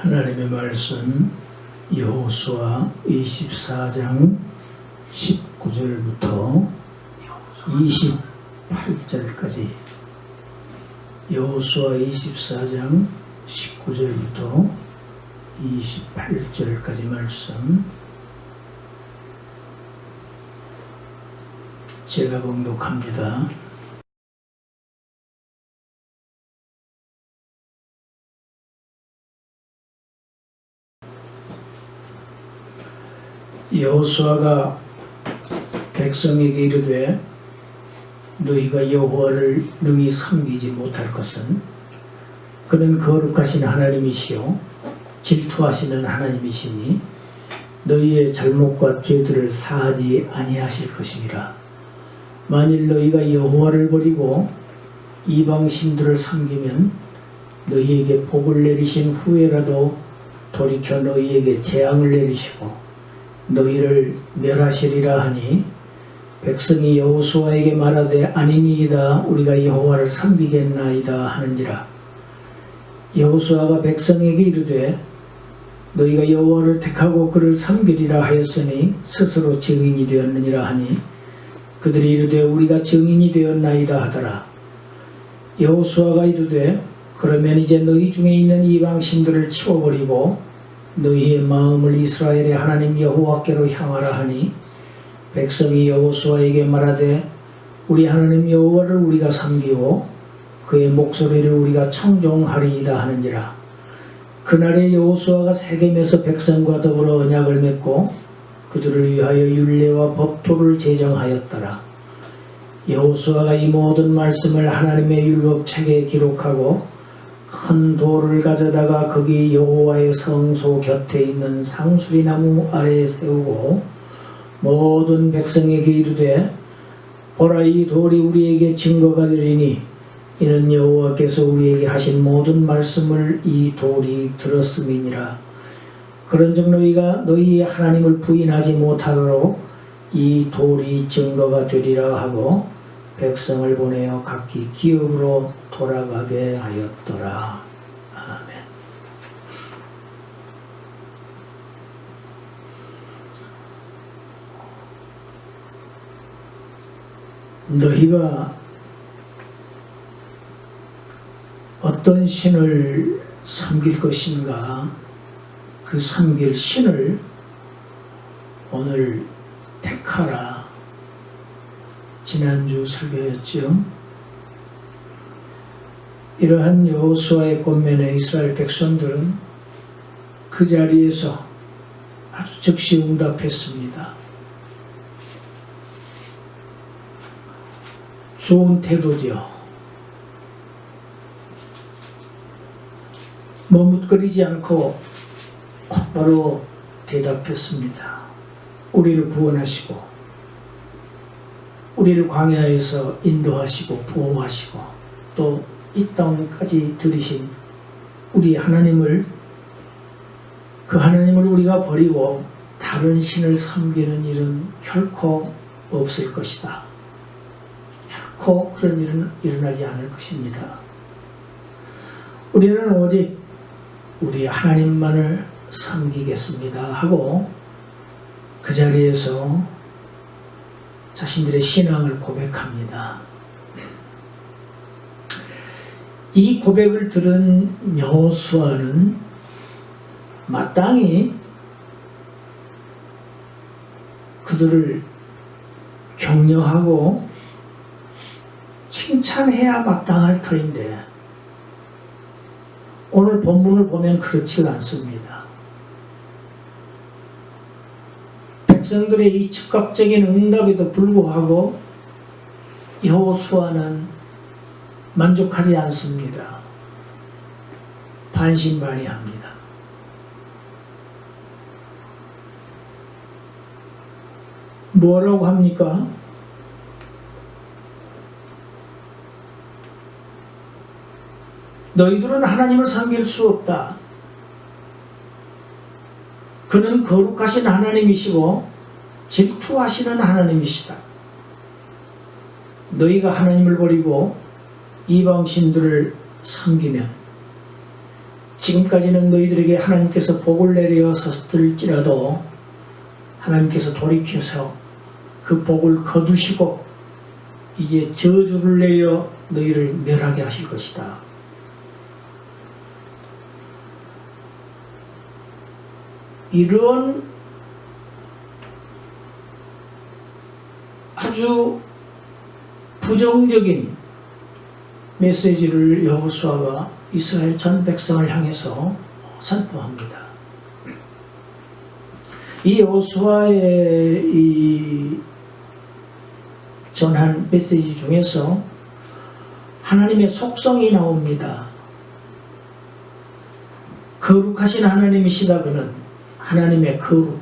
하나님의 말씀 여호수아 24장 19절부터 28절까지 여호수아 24장 19절부터 28절까지 말씀 제가 봉독합니다. 여호수아가 백성에게 이르되 너희가 여호와를 능히 섬기지 못할 것은 그는 거룩하신 하나님이시요 질투하시는 하나님이시니 너희의 잘못과 죄들을 사하지 아니하실 것이니라. 만일 너희가 여호와를 버리고 이방 신들을 섬기면 너희에게 복을 내리신 후에라도 돌이켜 너희에게 재앙을 내리시고 너희를 멸하시리라 하니 백성이 여호수아에게 말하되 아니니이다 우리가 여호와를 섬기겠나이다 하는지라. 여호수아가 백성에게 이르되 너희가 여호와를 택하고 그를 섬기리라 하였으니 스스로 증인이 되었느니라 하니 그들이 이르되 우리가 증인이 되었나이다 하더라. 여호수아가 이르되 그러면 이제 너희 중에 있는 이방 신들을 치워버리고 너희의 마음을 이스라엘의 하나님 여호와께로 향하라 하니 백성이 여호수아에게 말하되 우리 하나님 여호와를 우리가 섬기고 그의 목소리를 우리가 청종하리이다 하는지라. 그날에 여호수아가 세겜에서 백성과 더불어 언약을 맺고 그들을 위하여 율례와 법도를 제정하였더라. 여호수아가 이 모든 말씀을 하나님의 율법책에 기록하고 큰 돌을 가져다가 거기 여호와의 성소 곁에 있는 상수리나무 아래에 세우고 모든 백성에게 이르되 보라 이 돌이 우리에게 증거가 되리니 이는 여호와께서 우리에게 하신 모든 말씀을 이 돌이 들었음이니라. 그런즉 너희가 너희의 하나님을 부인하지 못하도록 이 돌이 증거가 되리라 하고 백성을 보내어 각기 기업으로 돌아가게 하였더라. 아멘. 너희가 어떤 신을 섬길 것인가? 그 섬길 신을 오늘 택하라. 지난주 설교였죠. 이러한 여호수아의 권면에 이스라엘 백성들은 그 자리에서 아주 즉시 응답했습니다. 좋은 태도죠. 머뭇거리지 않고 곧바로 대답했습니다. 우리를 구원하시고 우리를 광야에서 인도하시고 보호하시고 또 이 땅까지 들이신 우리 하나님을 그 하나님을 우리가 버리고 다른 신을 섬기는 일은 결코 없을 것이다. 결코 그런 일은 일어나지 않을 것입니다. 우리는 오직 우리 하나님만을 섬기겠습니다 하고 그 자리에서 자신들의 신앙을 고백합니다. 이 고백을 들은 여호수아는 마땅히 그들을 격려하고 칭찬해야 마땅할 터인데 오늘 본문을 보면 그렇지 않습니다. 백성들의 이 즉각적인 응답에도 불구하고 여호수아는 만족하지 않습니다. 반신반의합니다. 뭐라고 합니까? 너희들은 하나님을 섬길 수 없다. 그는 거룩하신 하나님이시고 질투하시는 하나님이시다. 너희가 하나님을 버리고 이방 신들을 섬기면 지금까지는 너희들에게 하나님께서 복을 내리었을지라도 하나님께서 돌이켜서 그 복을 거두시고 이제 저주를 내려 너희를 멸하게 하실 것이다. 이런 아주 부정적인 메시지를 여호수아가 이스라엘 전 백성을 향해서 선포합니다. 이 여호수아의 이 전한 메시지 중에서 하나님의 속성이 나옵니다. 거룩하신 하나님이시다. 그는 하나님의 거룩.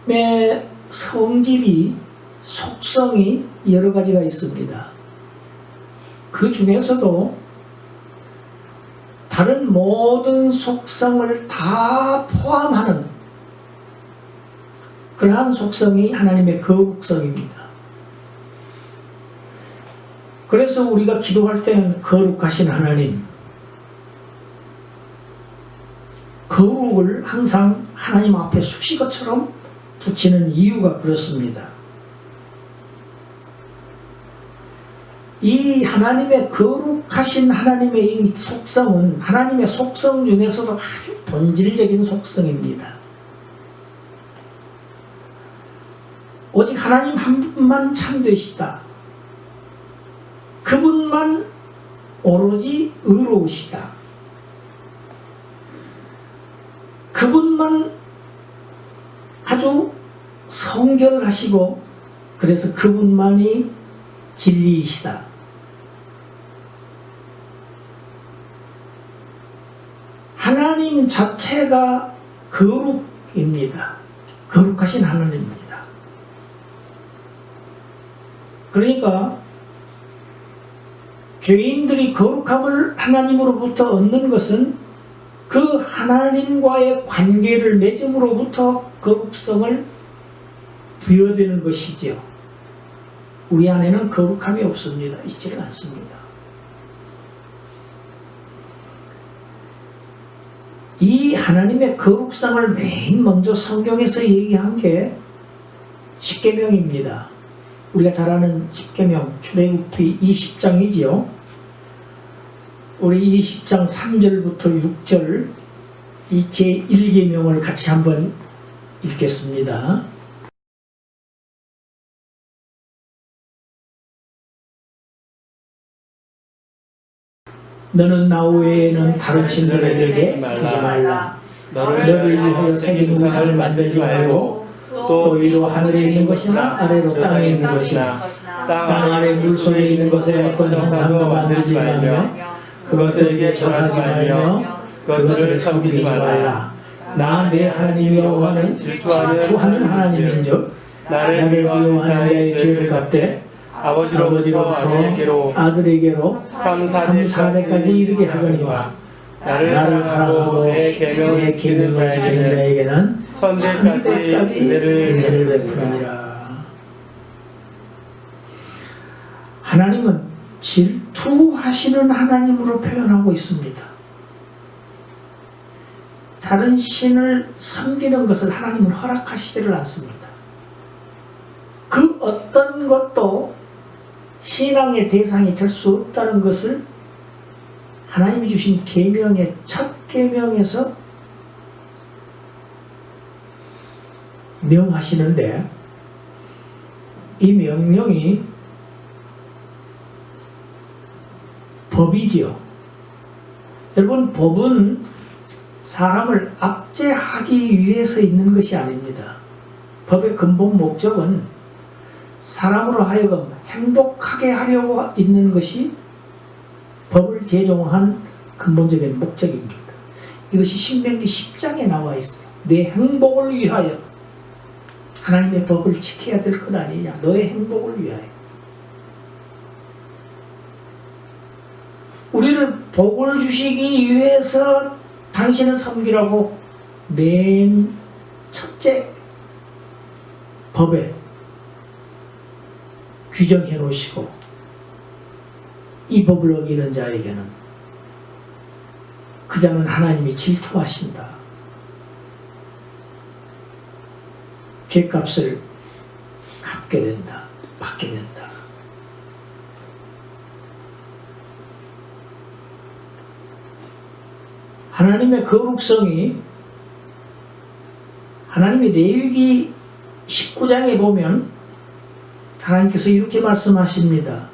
하나님의 성질이 속성이 여러 가지가 있습니다. 그 중에서도 다른 모든 속성을 다 포함하는 그러한 속성이 하나님의 거룩성입니다. 그래서 우리가 기도할 때는 거룩하신 하나님, 거룩을 항상 하나님 앞에 수식어처럼 붙이는 이유가 그렇습니다. 이 하나님의 거룩하신 하나님의 이 속성은 하나님의 속성 중에서도 아주 본질적인 속성입니다. 오직 하나님 한 분만 참되시다. 그분만 오로지 의로우시다. 그분만 아주 성결하시고 그래서 그분만이 진리이시다. 하나님 자체가 거룩입니다. 거룩하신 하나님입니다. 그러니까 죄인들이 거룩함을 하나님으로부터 얻는 것은 그 하나님과의 관계를 맺음으로부터 거룩성을 부여되는 것이죠. 우리 안에는 거룩함이 없습니다. 있지를 않습니다. 이 하나님의 거룩성을 맨 먼저 성경에서 얘기한 게 십계명입니다. 우리가 잘 아는 십계명, 출애굽기 20장이지요. 우리 20장 3절부터 6절 이 제1계명을 같이 한번 읽겠습니다. 너는 나 외에는 다른 신들에게 두지 말라. 너를 위하여 새긴 우상을 만들지 말고 또 위로 하늘에 있는 것이나 아래로 땅에 있는 것이나 땅 아래 물속에 있는 것에 어떤 형상도 만들지 말며 그것들에게 절하지 말며 그것들을 섬기지 말라. 나 내 하나님 여호와는 질투하는 하나님인즉 나를 미워하는 자의 죄를 갚되 아버지로부터 아들에게로 3, 4대까지 이르게 하거니와 나를 사랑하고 내 계명을 지키는 자에게는 천대까지 은혜를 베푸리라. 하나님은 질투하시는 하나님으로 표현하고 있습니다. 다른 신을 섬기는 것을 하나님은 허락하시지를 않습니다. 그 어떤 것도 신앙의 대상이 될 수 없다는 것을 하나님이 주신 계명의 첫 계명에서 명하시는데 이 명령이 법이지요. 여러분, 법은 사람을 압제하기 위해서 있는 것이 아닙니다. 법의 근본 목적은 사람으로 하여금 행복하게 하려고 있는 것이 법을 제정한 근본적인 목적입니다. 이것이 신명기 10장에 나와 있어요. 내 행복을 위하여 하나님의 법을 지켜야 될 것 아니냐. 너의 행복을 위하여. 우리를 복을 주시기 위해서 당신을 섬기라고 맨 첫째 법에 규정해 놓으시고 이 법을 어기는 자에게는 그 자는 하나님이 질투하신다. 죄값을 갚게 된다. 받게 된다. 하나님의 거룩성이 하나님의 레위기 19장에 보면 하나님께서 이렇게 말씀하십니다.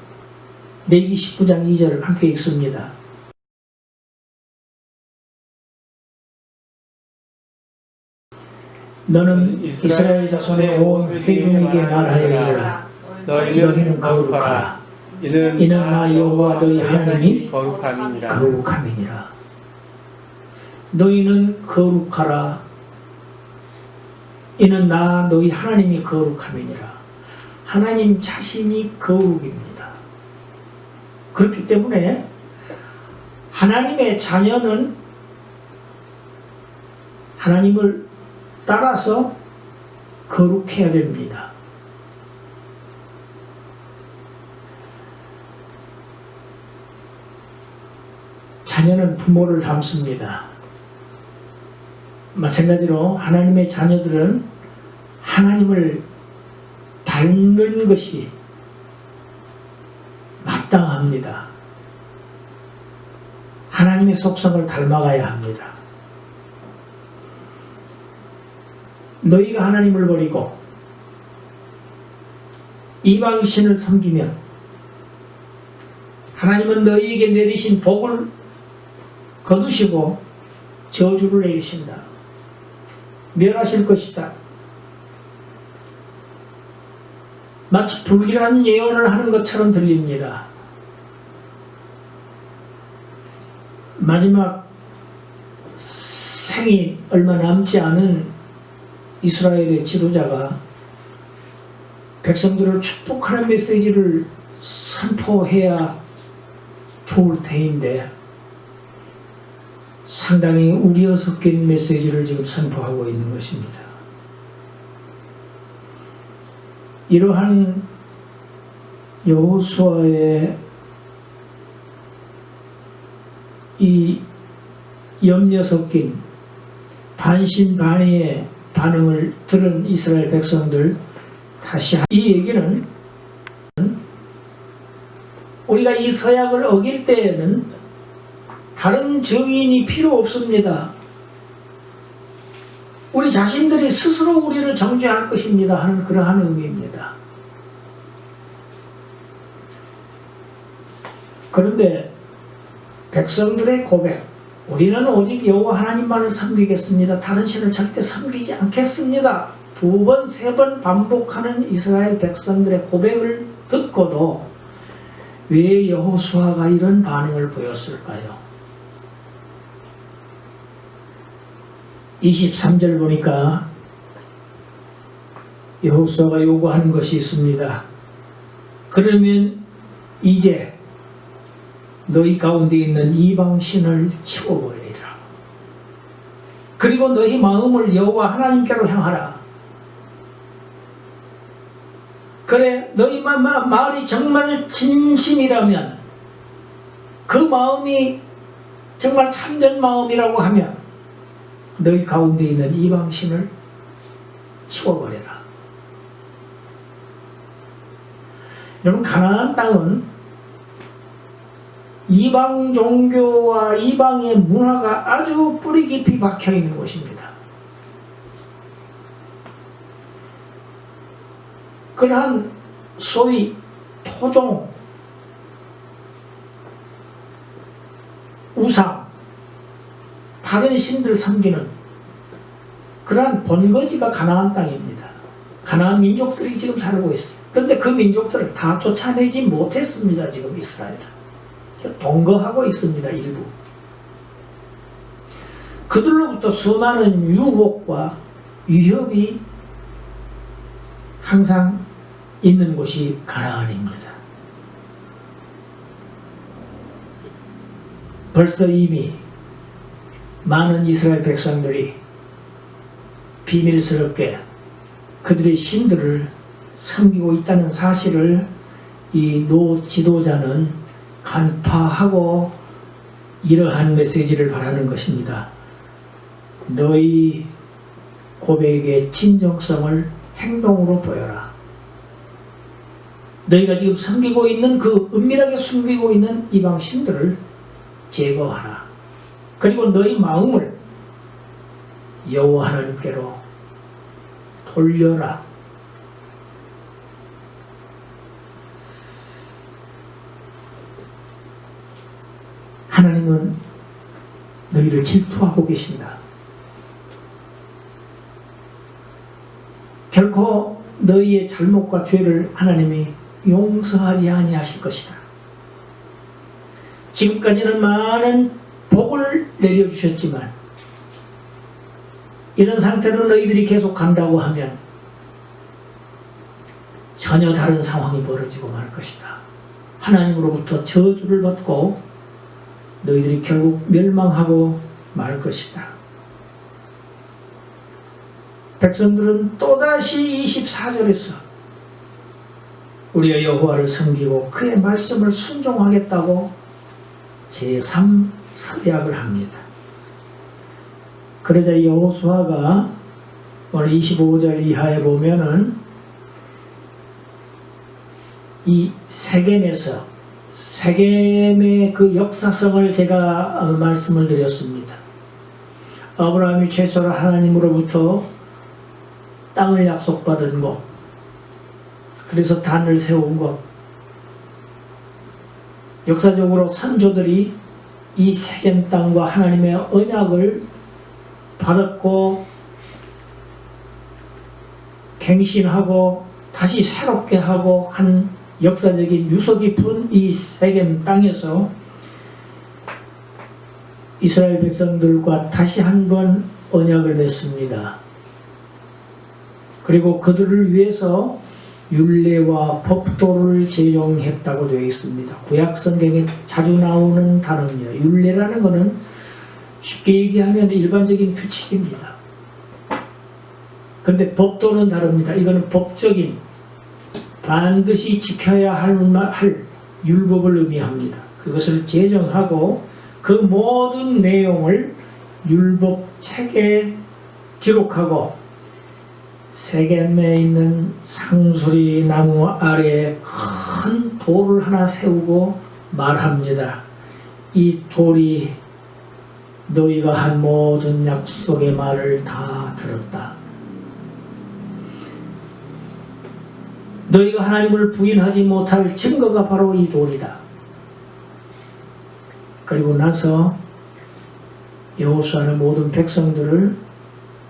레위기 19장 2절 함께 읽습니다. 너는 이스라엘 자손의 온 회중에게 말하여 이르라. 너희는 거룩하라. 이는 나 여호와 너희 하나님이 거룩함이니라. 너희는 거룩하라. 이는 나 너희 하나님이 거룩함이니라. 하나님 자신이 거룩입니다. 그렇기 때문에 하나님의 자녀는 하나님을 따라서 거룩해야 됩니다. 자녀는 부모를 닮습니다. 마찬가지로 하나님의 자녀들은 하나님을 닮는 것이 마땅합니다. 하나님의 속성을 닮아가야 합니다. 너희가 하나님을 버리고 이방신을 섬기면 하나님은 너희에게 내리신 복을 거두시고 저주를 내리신다. 멸하실 것이다. 마치 불길한 예언을 하는 것처럼 들립니다. 마지막 생이 얼마 남지 않은 이스라엘의 지도자가 백성들을 축복하는 메시지를 선포해야 좋을 테인데 상당히 우려 섞인 메시지를 지금 선포하고 있는 것입니다. 이러한 여호수아의 이 염려 섞인 반신반의의 반응을 들은 이스라엘 백성들, 다시 이 얘기는 우리가 이 서약을 어길 때에는 다른 증인이 필요 없습니다. 우리 자신들이 스스로 우리를 정죄할 것입니다 하는 그러한 의미입니다. 그런데 백성들의 고백, 우리는 오직 여호와 하나님만을 섬기겠습니다. 다른 신을 절대 섬기지 않겠습니다. 2번, 3번 반복하는 이스라엘 백성들의 고백을 듣고도 왜 여호수아가 이런 반응을 보였을까요? 23절 보니까 여호수아가 요구하는 것이 있습니다. 그러면 이제 너희 가운데 있는 이방신을 치워버리라. 그리고 너희 마음을 여호와 하나님께로 향하라. 그래, 너희 마음이 정말 진심이라면, 그 마음이 정말 참된 마음이라고 하면 너희 가운데 있는 이방신을 치워버려라. 여러분, 가나안 땅은 이방 종교와 이방의 문화가 아주 뿌리 깊이 박혀 있는 곳입니다. 그러한 소위 토종, 우상, 다른 신들을 섬기는 그러한 본거지가 가나안 땅입니다. 가나안 민족들이 지금 살고 있어요. 그런데 그 민족들을 다 쫓아내지 못했습니다. 지금 이스라엘은 동거하고 있습니다. 일부. 그들로부터 수많은 유혹과 위협이 항상 있는 곳이 가나안입니다. 벌써 이미 많은 이스라엘 백성들이 비밀스럽게 그들의 신들을 섬기고 있다는 사실을 이 노 지도자는 간파하고 이러한 메시지를 바라는 것입니다. 너희 고백의 진정성을 행동으로 보여라. 너희가 지금 섬기고 있는 그 은밀하게 숨기고 있는 이방 신들을 제거하라. 그리고 너희 마음을 여호와 하나님께로 돌려라. 하나님은 너희를 질투하고 계신다. 결코 너희의 잘못과 죄를 하나님이 용서하지 아니하실 것이다. 지금까지는 많은 복을 내려주셨지만 이런 상태로 너희들이 계속 간다고 하면 전혀 다른 상황이 벌어지고 말 것이다. 하나님으로부터 저주를 받고 너희들이 결국 멸망하고 말 것이다. 백성들은 또다시 24절에서 우리가 여호와를 섬기고 그의 말씀을 순종하겠다고 제3서약을 합니다. 그러자 여호수아가 오늘 25절 이하에 보면은 이 세겜의 그 역사성을 제가 말씀을 드렸습니다. 아브라함이 최초로 하나님으로부터 땅을 약속받은 곳, 그래서 단을 세운 곳, 역사적으로 선조들이 이 세겜 땅과 하나님의 언약을 받았고 갱신하고 다시 새롭게 하고 한 역사적인 유서 깊은 이 세겜 땅에서 이스라엘 백성들과 다시 한번 언약을 맺습니다. 그리고 그들을 위해서 율례와 법도를 제정했다고 되어 있습니다. 구약 성경에 자주 나오는 단어입니다. 율례라는 것은 쉽게 얘기하면 일반적인 규칙입니다. 그런데 법도는 다릅니다. 이거는 법적인 반드시 지켜야 할 율법을 의미합니다. 그것을 제정하고 그 모든 내용을 율법 책에 기록하고 세겜에 있는 상수리 나무 아래에 큰 돌을 하나 세우고 말합니다. 이 돌이 너희가 한 모든 약속의 말을 다 들었다. 너희가 하나님을 부인하지 못할 증거가 바로 이 돌이다. 그리고 나서 여호수아는 모든 백성들을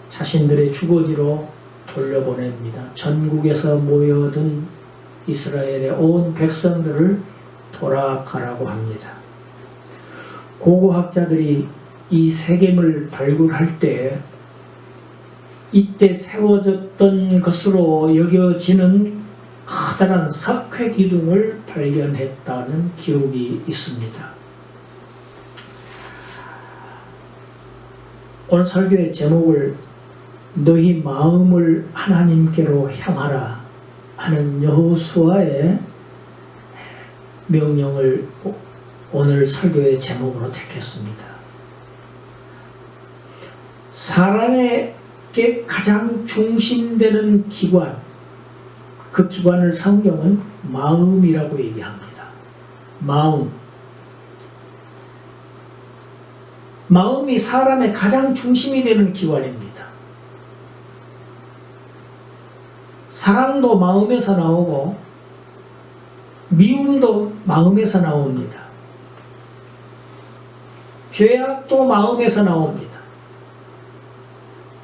자신들의 주거지로 돌려보냅니다. 전국에서 모여든 이스라엘의 온 백성들을 돌아가라고 합니다. 고고학자들이 이 세겜을 발굴할 때 이때 세워졌던 것으로 여겨지는 커다란 석회 기둥을 발견했다는 기록이 있습니다. 오늘 설교의 제목을 너희 마음을 하나님께로 향하라 하는 여호수아의 명령을 오늘 설교의 제목으로 택했습니다. 사람에게 가장 중심되는 기관, 그 기관을 성경은 마음이라고 얘기합니다. 마음이 사람의 가장 중심이 되는 기관입니다. 사랑도 마음에서 나오고 미움도 마음에서 나옵니다. 죄악도 마음에서 나옵니다.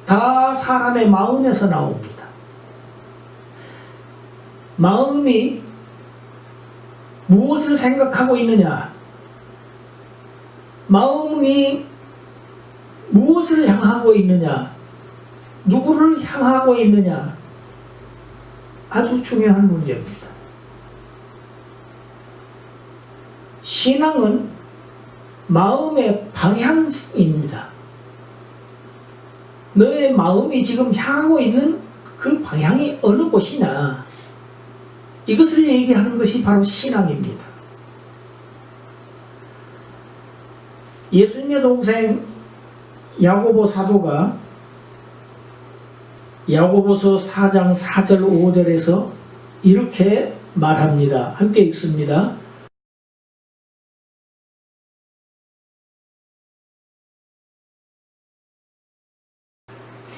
다 사람의 마음에서 나옵니다. 마음이 무엇을 생각하고 있느냐? 마음이 무엇을 향하고 있느냐? 누구를 향하고 있느냐? 아주 중요한 문제입니다. 신앙은 마음의 방향입니다. 너의 마음이 지금 향하고 있는 그 방향이 어느 곳이냐? 이것을 얘기하는 것이 바로 신앙입니다. 예수님의 동생 야고보 사도가 야고보서 4장 4절 5절에서 이렇게 말합니다. 함께 읽습니다.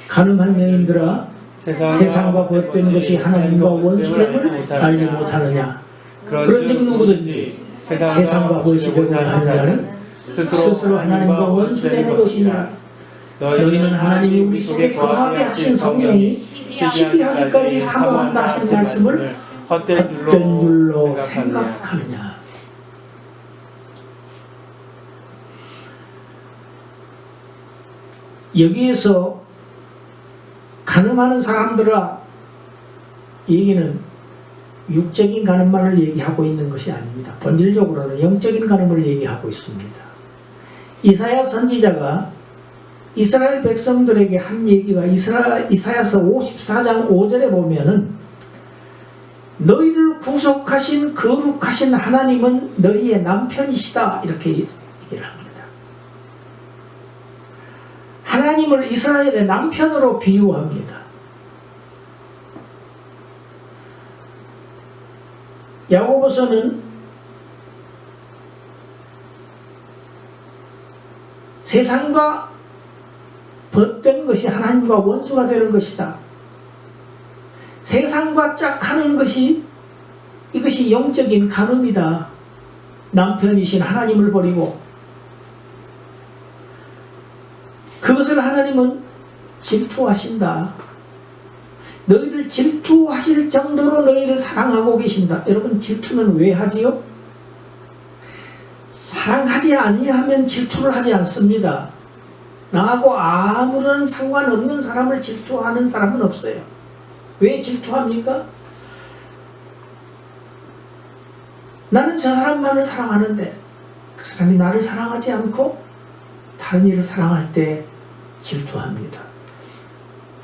가늠한 여인들아, 세상과 벗된 것이 하나님과 원수됨을 알지 못하느냐. 그런즉 누구든지 세상과 벗이 되고자 하는 자는 스스로 하나님과 원수되는 것이니라. 너희는 하나님이 우리 속에 거하게 하신 성령이 시기하기까지 사모한다 하신 말씀을 헛된 줄로 생각하느냐. 여기에서 가늠하는 사람들아, 얘기는 육적인 가늠만을 얘기하고 있는 것이 아닙니다. 본질적으로는 영적인 가늠을 얘기하고 있습니다. 이사야 선지자가 이스라엘 백성들에게 한 얘기가 이사야서 54장 5절에 보면은 너희를 구속하신 거룩하신 하나님은 너희의 남편이시다, 이렇게 얘기를 합니다. 하나님을 이스라엘의 남편으로 비유합니다. 야고보서는 세상과 벗된 것이 하나님과 원수가 되는 것이다. 세상과 짝하는 것이, 이것이 영적인 간음이다. 남편이신 하나님을 버리고, 그것을 하나님은 질투하신다. 너희를 질투하실 정도로 너희를 사랑하고 계신다. 여러분, 질투는 왜 하지요? 사랑하지 아니하면 질투를 하지 않습니다. 나하고 아무런 상관없는 사람을 질투하는 사람은 없어요. 왜 질투합니까? 나는 저 사람만을 사랑하는데 그 사람이 나를 사랑하지 않고 다른 이를 사랑할 때 질투합니다.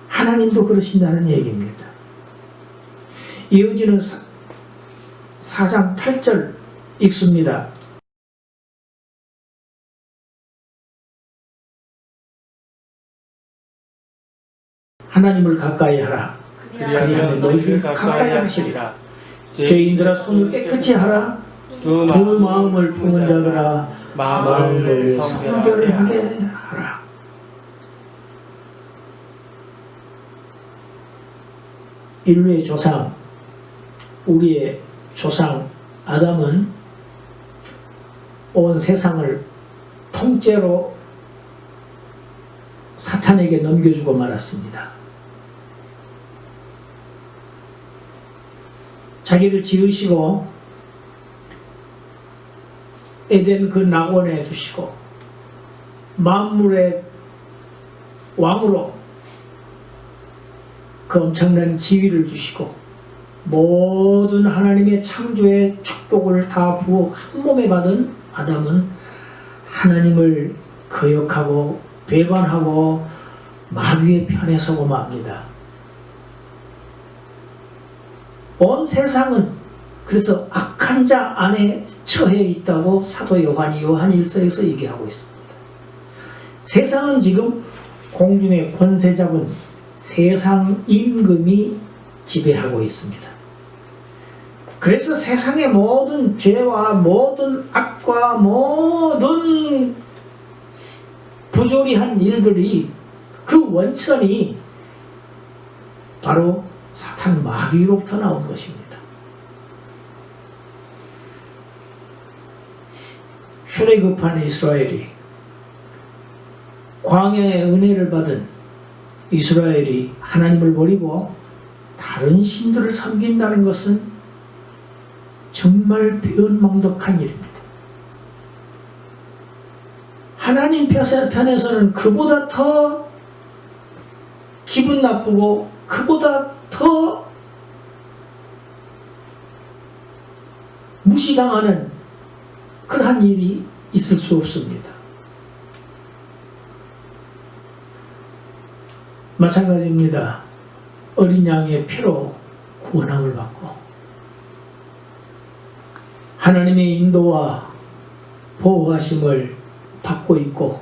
하나님도 그러신다는 얘기입니다. 이어지는 4장 8절 읽습니다. 하나님을 가까이 하라. 그리하면 너희를 가까이 하시리라. 죄인들아, 손을 깨끗이 하라. 두 마음을 품은 자들아, 마음을 성결하게 하라. 인류의 조상, 우리의 조상 아담은 온 세상을 통째로 사탄에게 넘겨주고 말았습니다. 자기를 지으시고 에덴 그 낙원에 두시고 만물의 왕으로 그 엄청난 지위를 주시고 모든 하나님의 창조의 축복을 다 부어 한 몸에 받은 아담은 하나님을 거역하고 배반하고 마귀의 편에 서고 맙니다. 온 세상은 그래서 악한 자 안에 처해 있다고 사도 요한이 요한일서에서 얘기하고 있습니다. 세상은 지금 공중의 권세 잡은 세상 임금이 지배하고 있습니다. 그래서 세상의 모든 죄와 모든 악과 모든 부조리한 일들이 그 원천이 바로 사탄 마귀로부터 나온 것입니다. 출애굽한 이스라엘이, 광야의 은혜를 받은 이스라엘이 하나님을 버리고 다른 신들을 섬긴다는 것은 정말 변망덕한 일입니다. 하나님 편에서는 그보다 더 기분 나쁘고 그보다 더 무시당하는 그러한 일이 있을 수 없습니다. 마찬가지입니다. 어린 양의 피로 구원함을 받고 하나님의 인도와 보호하심을 받고 있고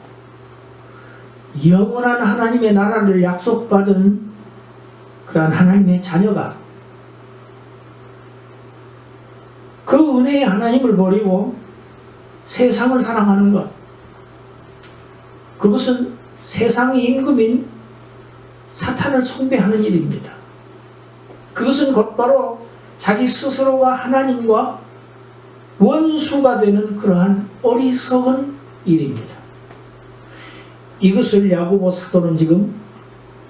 영원한 하나님의 나라를 약속받은 그러한 하나님의 자녀가 그 은혜의 하나님을 버리고 세상을 사랑하는 것, 그것은 세상의 임금인 사탄을 숭배하는 일입니다. 그것은 곧바로 자기 스스로가 하나님과 원수가 되는 그러한 어리석은 일입니다. 이것을 야고보 사도는 지금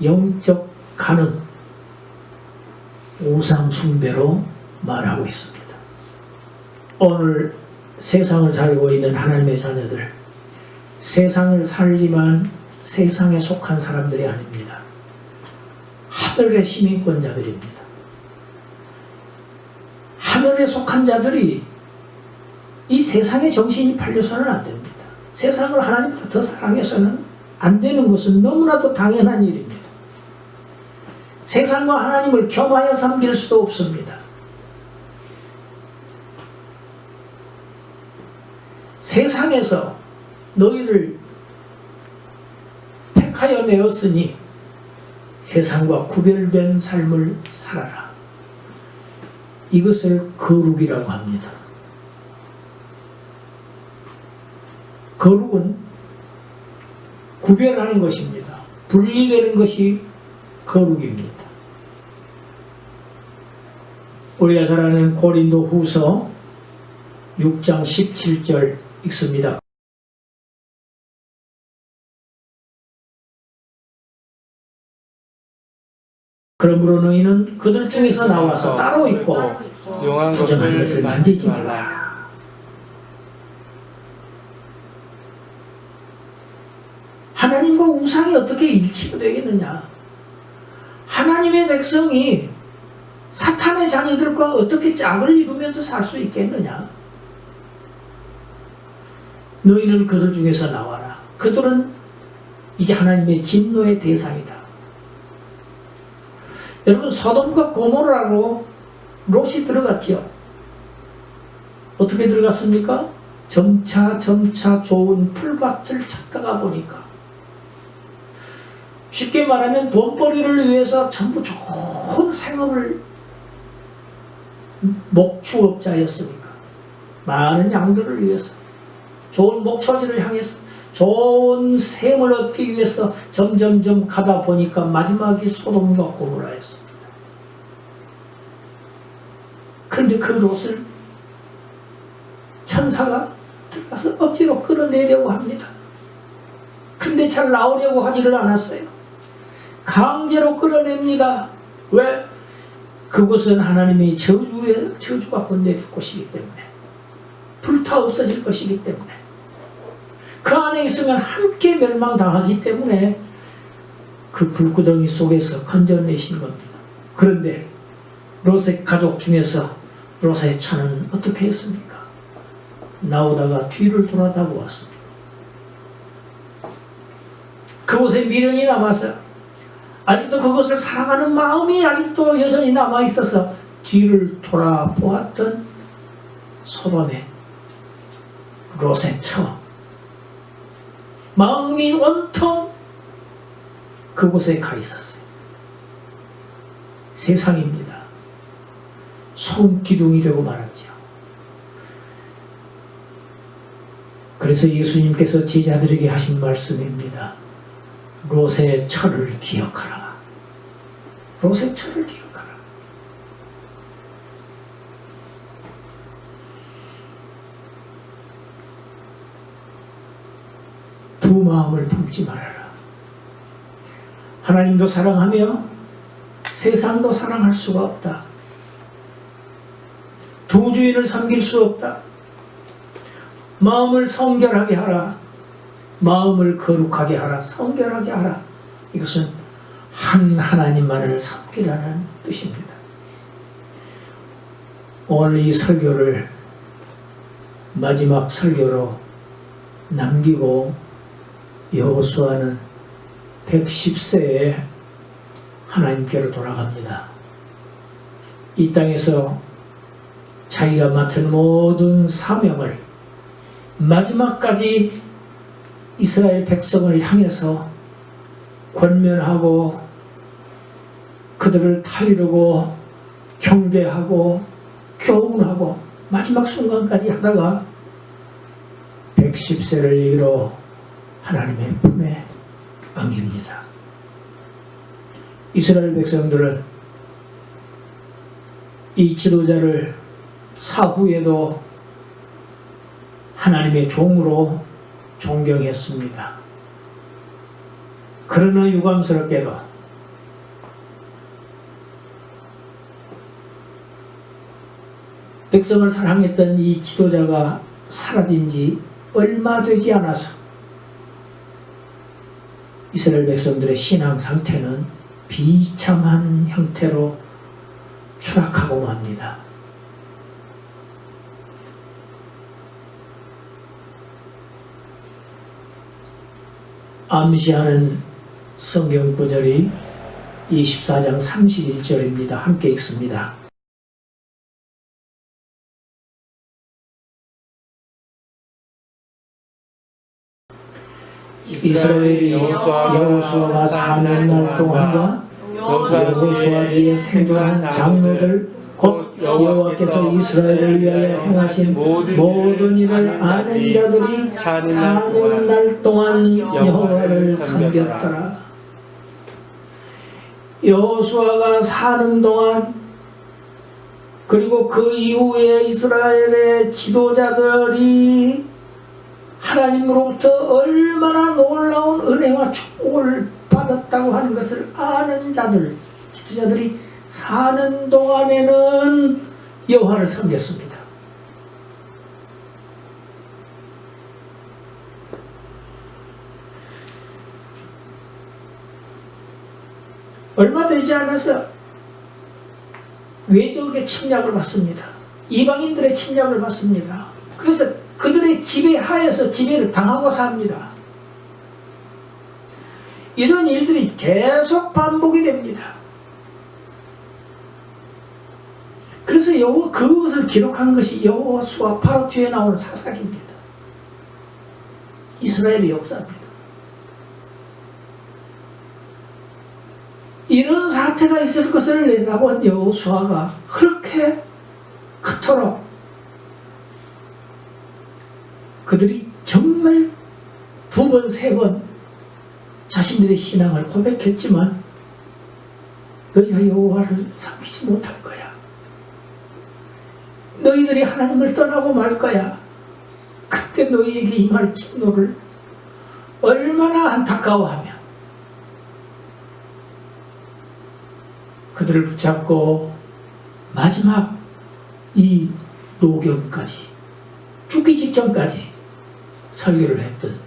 영적 가능, 우상 숭배로 말하고 있습니다. 오늘 세상을 살고 있는 하나님의 자녀들, 세상을 살지만 세상에 속한 사람들이 아닙니다. 하늘의 시민권자들입니다. 하늘에 속한 자들이 이 세상의 정신이 팔려서는 안 됩니다. 세상을 하나님보다 더 사랑해서는 안 되는 것은 너무나도 당연한 일입니다. 세상과 하나님을 겸하여 섬길 수도 없습니다. 세상에서 너희를 택하여 내었으니 세상과 구별된 삶을 살아라. 이것을 거룩이라고 합니다. 거룩은 구별하는 것입니다. 분리되는 것이 거룩입니다. 우리가 잘 아는 고린도 후서 6장 17절 읽습니다. 그러므로 너희는 그들 중에서 나와서 따로 있고 용한 부정한 것을 것을 만지지 말라. 하나님과 우상이 어떻게 일치가 되겠느냐? 하나님의 백성이 사탄의 자녀들과 어떻게 짝을 이루면서 살 수 있겠느냐? 너희는 그들 중에서 나와라. 그들은 이제 하나님의 진노의 대상이다. 여러분, 소돔과 고모라로 롯이 들어갔지요. 어떻게 들어갔습니까? 점차 좋은 풀밭을 찾다가 보니까, 쉽게 말하면 돈벌이를 위해서 전부 좋은 생업을, 목축업자였으니까 많은 양들을 위해서 좋은 목초지를 향해서 좋은 샘을 얻기 위해서 점점점 가다 보니까 마지막이 소돔과 고모라였습니다. 그런데 그 롯을 천사가 들어가서 억지로 끌어내려고 합니다. 근데 잘 나오려고 하지를 않았어요. 강제로 끌어냅니다. 왜? 그곳은 하나님의 저주가 건네줄 곳이기 때문에, 불타 없어질 것이기 때문에, 그 안에 있으면 함께 멸망당하기 때문에 그 불구덩이 속에서 건져내신 겁니다. 그런데 롯의 가족 중에서 롯의 차는 어떻게 했습니까? 나오다가 뒤를 돌아다고 왔습니다. 그곳에 미련이 남아서, 아직도 그것을 사랑하는 마음이 아직도 여전히 남아있어서 뒤를 돌아보았던 소돔의 롯의 처, 마음이 온통 그곳에 가 있었어요. 세상입니다. 소금기둥이 되고 말았죠. 그래서 예수님께서 제자들에게 하신 말씀입니다. 롯의 철을 기억하라. 롯의 철을 기억하라. 두 마음을 품지 말아라. 하나님도 사랑하며 세상도 사랑할 수가 없다. 두 주인을 섬길 수 없다. 마음을 성결하게 하라. 마음을 거룩하게 하라. 성결하게 하라. 이것은 한 하나님만을 섬기라는 뜻입니다. 오늘 이 설교를 마지막 설교로 남기고 여호수아는 110세에 하나님께로 돌아갑니다. 이 땅에서 자기가 맡은 모든 사명을 마지막까지 이스라엘 백성을 향해서 권면하고 그들을 타이르고 경계하고 교훈하고 마지막 순간까지 하다가 110세를 이르러 하나님의 품에 안깁니다. 이스라엘 백성들은 이 지도자를 사후에도 하나님의 종으로 존경했습니다. 그러나 유감스럽게도 백성을 사랑했던 이 지도자가 사라진 지 얼마 되지 않아서 이스라엘 백성들의 신앙 상태는 비참한 형태로 추락하고 맙니다. 암시하는 성경 구절이 24장 31절입니다. 함께 읽습니다. 이스라엘이 여호수아가 사는 날 동안과 여호수아 뒤에 생존한 장로들 곧 여호와께서 이스라엘을 위하여 행하신 모든 일을 아는 자들이 사는 날 동안 여호와를 섬겼더라. 여호수아가 사는 동안 그리고 그 이후에 이스라엘의 지도자들이 하나님으로부터 얼마나 놀라운 은혜와 축복을 받았다고 하는 것을 아는 자들, 지도자들이 사는 동안에는 여호와를 섬겼습니다. 얼마 되지 않아서 외적의 침략을 받습니다. 이방인들의 침략을 받습니다. 그래서 그들의 지배하에서 지배를 당하고 삽니다. 이런 일들이 계속 반복이 됩니다. 그래서 그것을 기록한 것이 여호수아 바로 뒤에 나오는 사사기입니다. 이스라엘의 역사입니다. 이런 사태가 있을 것을 내다본 여호수아가 그렇게 그토록 그들이 정말 2번, 3번 자신들의 신앙을 고백했지만 너희가 여호와를 섬기지 못할 거야. 너희들이 하나님을 떠나고 말 거야. 그때 너희에게 임할 진노를 얼마나 안타까워하며 그들을 붙잡고 마지막 이 노경까지 죽기 직전까지 설교를 했던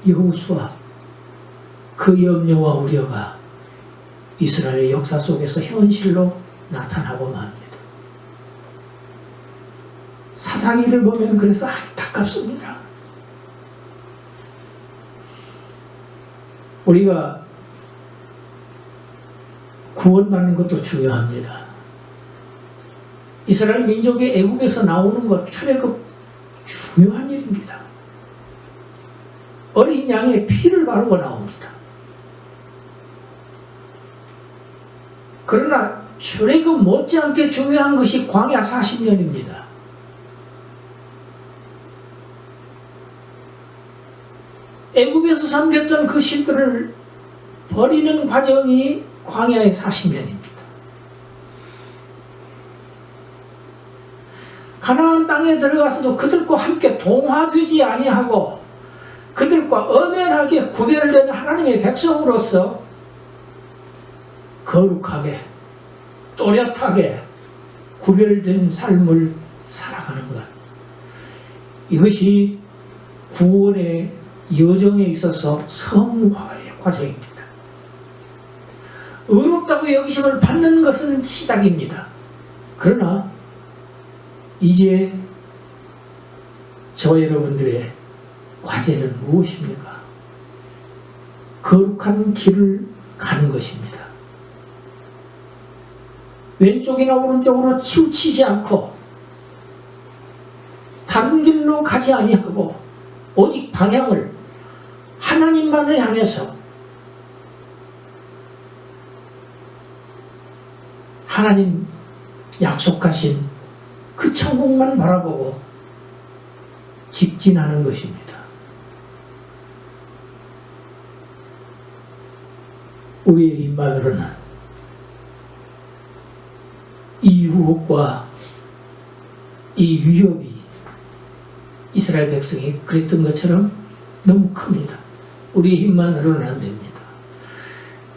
여호수아, 그 염려와 우려가 이스라엘의 역사 속에서 현실로 나타나고 맙니다. 사사기를 보면 그래서 안타깝습니다. 우리가 구원받는 것도 중요합니다. 이스라엘 민족이 애국에서 나오는 것, 출애굽 중요한 일입니다. 어린 양의 피를 바르고 나옵니다. 그러나 출애굽 못지않게 중요한 것이 광야 40년입니다. 애굽에서 섬겼던 그 신들을 버리는 과정이 광야의 40년입니다. 가나안 땅에 들어가서도 그들과 함께 동화되지 아니하고 그들과 엄연하게 구별된 하나님의 백성으로서 거룩하게 또렷하게 구별된 삶을 살아가는 것, 이것이 구원의 여정에 있어서 성화의 과정입니다. 의롭다고 여기심을 받는 것은 시작입니다. 그러나 이제 저와 여러분들의 과제는 무엇입니까? 거룩한 길을 가는 것입니다. 왼쪽이나 오른쪽으로 치우치지 않고 다른 길로 가지 아니하고 오직 방향을 하나님만을 향해서 하나님 약속하신 그 천국만 바라보고 직진하는 것입니다. 우리의 힘만으로는 이 유혹과 이 위협이 이스라엘 백성이 그랬던 것처럼 너무 큽니다. 우리의 힘만으로는 안 됩니다.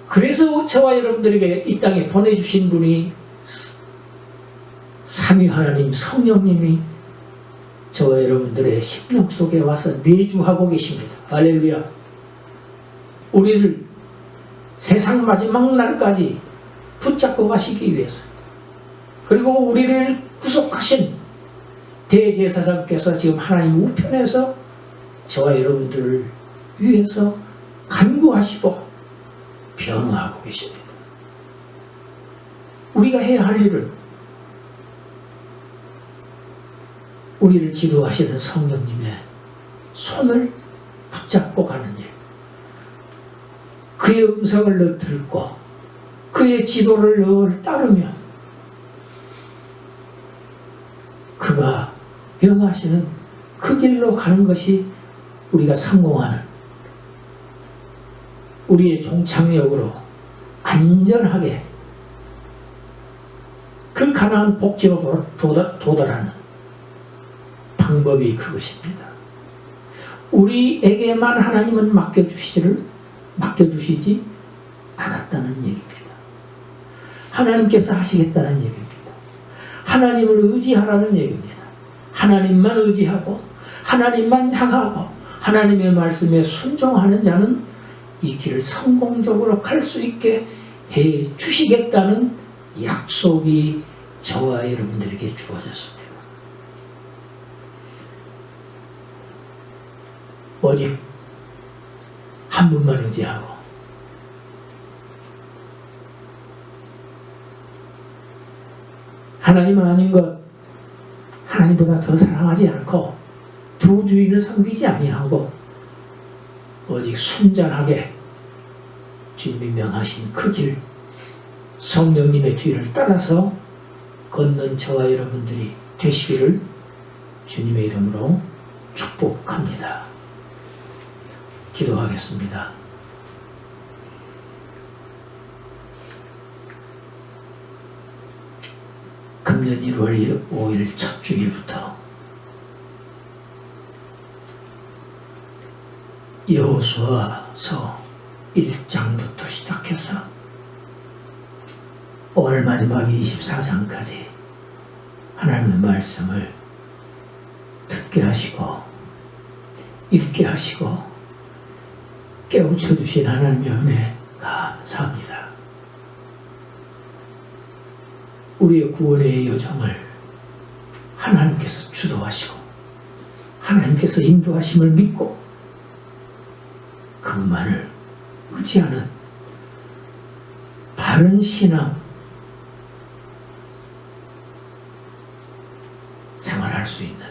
그래서 저와 여러분들에게 이 땅에 보내주신 분이 삼위 하나님 성령님이 저와 여러분들의 심령 속에 와서 내주하고 계십니다. 할렐루야. 우리를 세상 마지막 날까지 붙잡고 가시기 위해서, 그리고 우리를 구속하신 대제사장께서 지금 하나님 우편에서 저와 여러분들을 위해서 간구하시고 변호하고 계십니다. 우리가 해야 할 일은 우리를 지도하시는 성령님의 손을 붙잡고 가는 일, 그의 음성을 늘 듣고 그의 지도를 늘 따르며 그가 변호하시는 그 길로 가는 것이 우리가 성공하는, 우리의 종착역으로 안전하게 그 가나안 복지로 도달하는 방법이 그것입니다. 우리에게만 하나님은 맡겨주시지 않았다는 얘기입니다. 하나님께서 하시겠다는 얘기입니다. 하나님을 의지하라는 얘기입니다. 하나님만 의지하고 하나님만 향하고 하나님의 말씀에 순종하는 자는 이 길을 성공적으로 갈 수 있게 해 주시겠다는 약속이 저와 여러분들에게 주어졌습니다. 오직 한 분만 의지하고 하나님은 아닌 것, 하나님보다 더 사랑하지 않고 두 주인을 섬기지 아니하고 오직 순전하게 주님이 명하신 그 길, 성령님의 뒤를 따라서 걷는 저와 여러분들이 되시기를 주님의 이름으로 축복합니다. 기도하겠습니다. 금년 1월 5일 첫 주일부터 여호수아서 1장부터 시작해서 오늘 마지막 24장까지 하나님의 말씀을 듣게 하시고 읽게 하시고 깨우쳐 주신 하나님의 은혜 감사합니다. 우리의 구원의 여정을 하나님께서 주도하시고 하나님께서 인도하심을 믿고 그분만을 의지하는 바른 신앙 생활할 수 있는